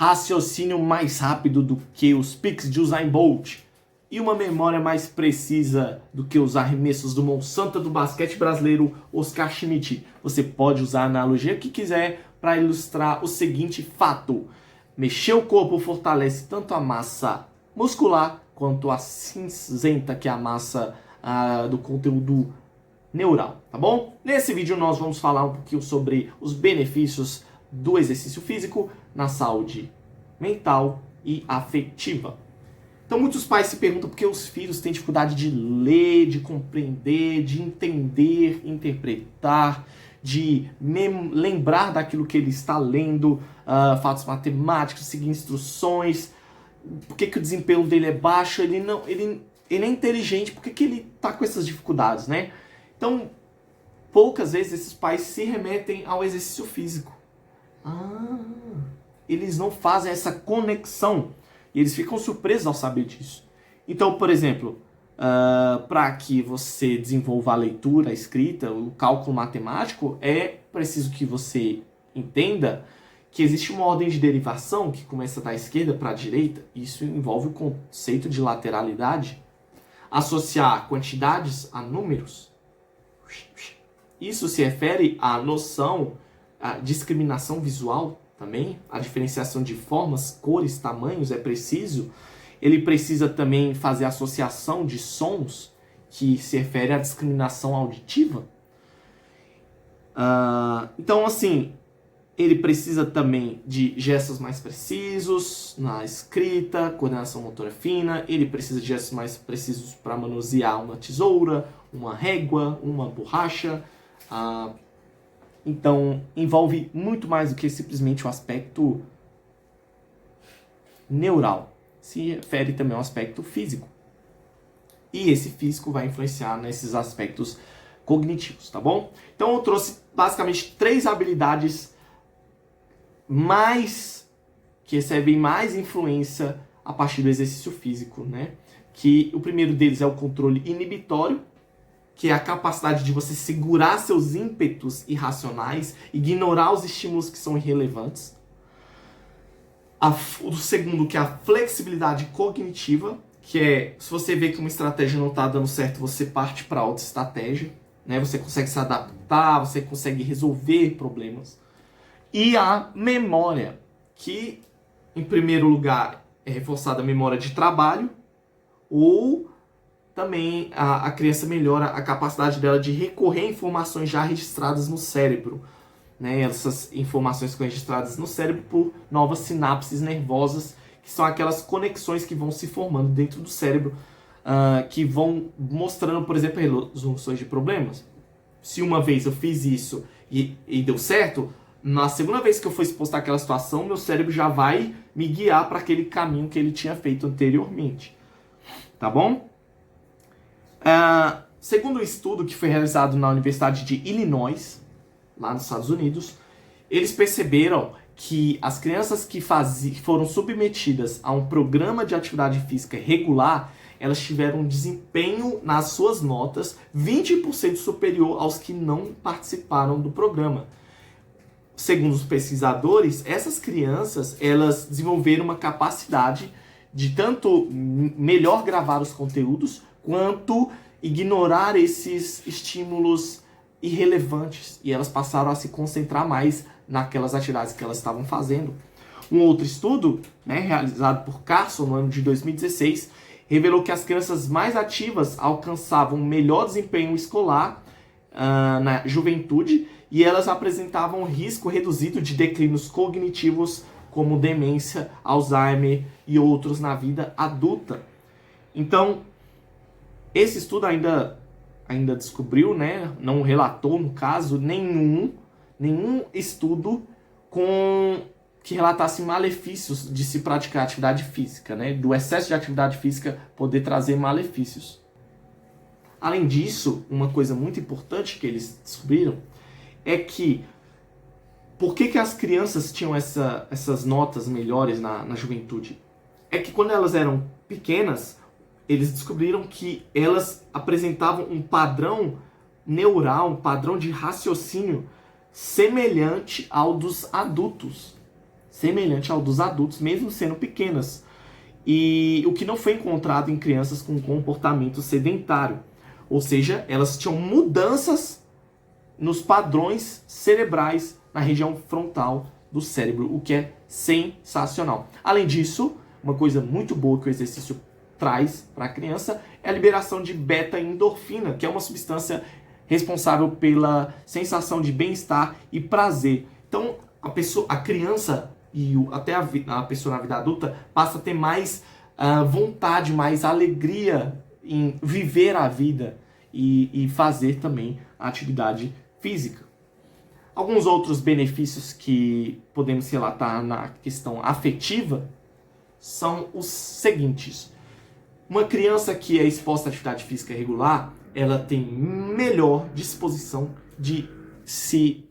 raciocínio mais rápido do que os piques de Usain Bolt e uma memória mais precisa do que os arremessos do Monsanto do basquete brasileiro Oscar Schmidt. Você pode usar a analogia que quiser para ilustrar o seguinte fato: mexer o corpo fortalece tanto a massa muscular quanto a cinzenta, que é a massa do conteúdo neural, tá bom? Nesse vídeo nós vamos falar um pouquinho sobre os benefícios do exercício físico na saúde mental e afetiva. Então muitos pais se perguntam por que os filhos têm dificuldade de ler, de compreender, de entender, interpretar, de lembrar daquilo que ele está lendo, fatos matemáticos, seguir instruções. Por que o desempenho dele é baixo? Ele é inteligente, por que ele está com essas dificuldades, né? Então, poucas vezes esses pais se remetem ao exercício físico. Eles não fazem essa conexão. E eles ficam surpresos ao saber disso. Então, por exemplo, para que você desenvolva a leitura, a escrita, o cálculo matemático, é preciso que você entenda que existe uma ordem de derivação que começa da esquerda para a direita. Isso envolve o conceito de lateralidade. Associar quantidades a números. Isso se refere à noção, à discriminação visual também, a diferenciação de formas, cores, tamanhos é preciso. Ele precisa também fazer associação de sons, que se refere à discriminação auditiva. Então, assim, ele precisa também de gestos mais precisos na escrita, coordenação motora fina. Ele precisa de gestos mais precisos para manusear uma tesoura, uma régua, uma borracha. Então, envolve muito mais do que simplesmente o aspecto neural. Se refere também ao aspecto físico. E esse físico vai influenciar nesses aspectos cognitivos, tá bom? Então, eu trouxe basicamente 3 habilidades que recebem mais influência a partir do exercício físico, né? Que o primeiro deles é o controle inibitório, que é a capacidade de você segurar seus ímpetos irracionais, ignorar os estímulos que são irrelevantes. O segundo, que é a flexibilidade cognitiva, que é, se você vê que uma estratégia não está dando certo, você parte para outra estratégia, né? Você consegue se adaptar, você consegue resolver problemas. E a memória, que, em primeiro lugar, é reforçada a memória de trabalho, ou também a criança melhora a capacidade dela de recorrer a informações já registradas no cérebro. Né? Essas informações são registradas no cérebro por novas sinapses nervosas, que são aquelas conexões que vão se formando dentro do cérebro, que vão mostrando, por exemplo, resoluções de problemas. Se uma vez eu fiz isso e deu certo, na segunda vez que eu for exposto àquela situação, meu cérebro já vai me guiar para aquele caminho que ele tinha feito anteriormente. Tá bom? Segundo um estudo que foi realizado na Universidade de Illinois, lá nos Estados Unidos, eles perceberam que as crianças que foram submetidas a um programa de atividade física regular, elas tiveram um desempenho nas suas notas 20% superior aos que não participaram do programa. Segundo os pesquisadores, essas crianças, elas desenvolveram uma capacidade de tanto melhor gravar os conteúdos, quanto ignorar esses estímulos irrelevantes. E elas passaram a se concentrar mais naquelas atividades que elas estavam fazendo. Um outro estudo, né, realizado por Carson no ano de 2016, revelou que as crianças mais ativas alcançavam melhor desempenho escolar na juventude, e elas apresentavam um risco reduzido de declínios cognitivos como demência, Alzheimer e outros na vida adulta. Então, esse estudo ainda descobriu, né, não relatou, no caso, nenhum estudo que relatasse malefícios de se praticar atividade física, né, do excesso de atividade física poder trazer malefícios. Além disso, uma coisa muito importante que eles descobriram é que por que as crianças tinham essas notas melhores na juventude? É que quando elas eram pequenas, eles descobriram que elas apresentavam um padrão neural, um padrão de raciocínio semelhante ao dos adultos. semelhante ao dos adultos, mesmo sendo pequenas. E o que não foi encontrado em crianças com comportamento sedentário. Ou seja, elas tinham mudanças nos padrões cerebrais na região frontal do cérebro, o que é sensacional. Além disso, uma coisa muito boa que o exercício traz para a criança é a liberação de beta-endorfina, que é uma substância responsável pela sensação de bem-estar e prazer. Então, a criança e até a pessoa na vida adulta passa a ter mais vontade, mais alegria em viver a vida e fazer também a atividade física. Alguns outros benefícios que podemos relatar na questão afetiva são os seguintes. Uma criança que é exposta à atividade física regular, ela tem melhor disposição de se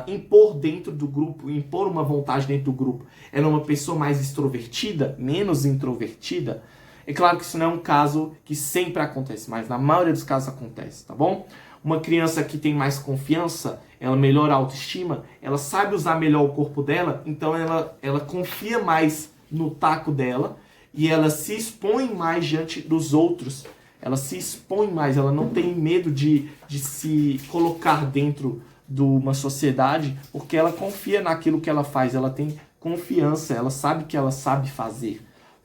impor dentro do grupo, impor uma vontade dentro do grupo. Ela é uma pessoa mais extrovertida, menos introvertida. É claro que isso não é um caso que sempre acontece, mas na maioria dos casos acontece, tá bom? Uma criança que tem mais confiança, ela melhora a autoestima, ela sabe usar melhor o corpo dela, então ela confia mais no taco dela e ela se expõe mais diante dos outros. Ela se expõe mais, ela não tem medo de se colocar dentro de uma sociedade, porque ela confia naquilo que ela faz, ela tem confiança, ela sabe que ela sabe fazer,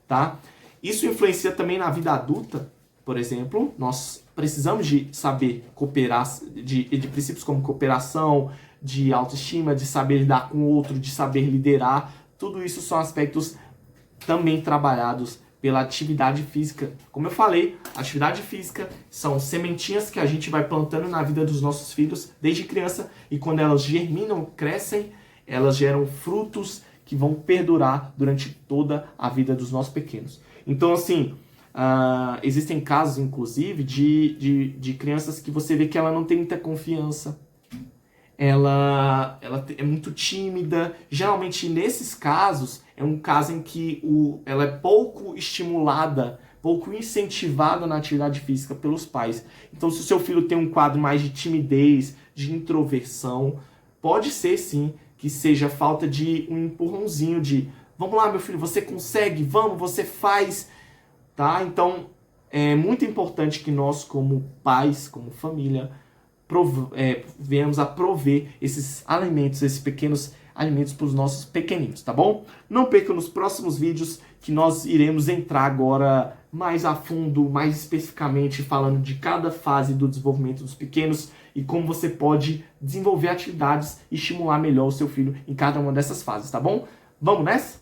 tá? Isso influencia também na vida adulta. Por exemplo, nós precisamos de saber cooperar, de princípios como cooperação, de autoestima, de saber lidar com o outro, de saber liderar. Tudo isso são aspectos também trabalhados pela atividade física. Como eu falei, atividade física são sementinhas que a gente vai plantando na vida dos nossos filhos desde criança, e quando elas germinam, crescem, elas geram frutos que vão perdurar durante toda a vida dos nossos pequenos. Então, assim, existem casos, inclusive, de crianças que você vê que ela não tem muita confiança, ela é muito tímida. Geralmente, nesses casos, é um caso em que ela é pouco estimulada, pouco incentivada na atividade física pelos pais. Então, se o seu filho tem um quadro mais de timidez, de introversão, pode ser, sim, que seja falta de um empurrãozinho de vamos lá, meu filho, você consegue, vamos, você faz, tá? Então, é muito importante que nós, como pais, como família, venhamos a prover esses alimentos, esses pequenos alimentos para os nossos pequeninos, tá bom? Não perca nos próximos vídeos que nós iremos entrar agora mais a fundo, mais especificamente falando de cada fase do desenvolvimento dos pequenos e como você pode desenvolver atividades e estimular melhor o seu filho em cada uma dessas fases, tá bom? Vamos nessa?